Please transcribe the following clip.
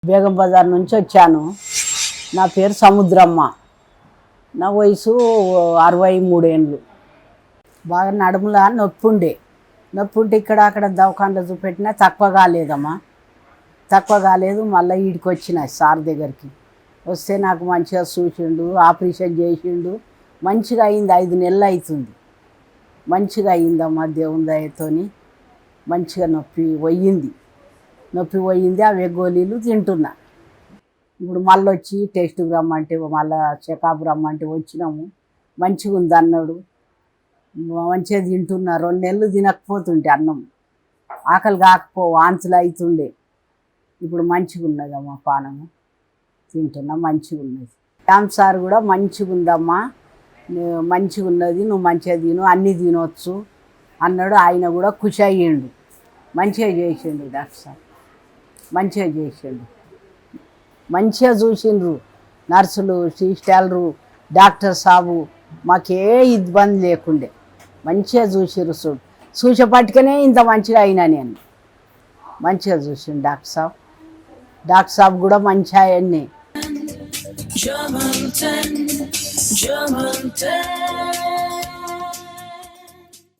బేగం బజార్ నుంచి వచ్చాను. నా పేరు సముద్రమ్మ. నా వయసు 63 ఏళ్ళు. బాగా నడుములా నొప్పి ఉంటే ఇక్కడ అక్కడ దవాఖానలో చూపెట్టినా తక్కువ కాలేదమ్మా, తక్కువ కాలేదు. మళ్ళీ వీడికి వచ్చిన సార్ దగ్గరికి వస్తే నాకు మంచిగా చూసిండు, ఆపరేషన్ చేసిండు. మంచిగా అయింది, 5 నెలలు అవుతుంది. మంచిగా అయిందమ్మా దేవుని దయతోని. మంచిగా నొప్పి పోయింది. అవే గోళీలు తింటున్నా. ఇప్పుడు మళ్ళీ వచ్చి టెస్ట్కి రమ్మంటే, మళ్ళీ చెకప్ రమ్మంటే వచ్చినాము. మంచిగా ఉంది అన్నాడు. మంచిగా తింటున్నా. 2 నెలలు తినకపోతుంటే అన్నం ఆకలి వాంతులు అవుతుండే. ఇప్పుడు మంచిగా ఉన్నదమ్మా, పానము తింటున్నా, మంచిగా ఉన్నది. శ్యామ్ సార్ కూడా మంచిగా ఉందమ్మా, మంచిగా ఉన్నది, నువ్వు మంచిగా తిను, అన్నీ తినవచ్చు అన్నాడు. ఆయన కూడా ఖుషి అయ్యిండు. మంచిగా చేసిండు డాక్టర్ సార్, మంచిగా చేసిండు. మంచిగా చూసిండ్రు నర్సులు, సిస్టర్లు, డాక్టర్ సాబు. మాకే ఇబ్బంది లేకుండే మంచిగా చూసిర్రు. చూసేపట్టుకనే ఇంత మంచిగా అయినా నేను. మంచిగా చూసిండు డాక్టర్ సాబ్ కూడా మంచి ఆయన్ని. Germanten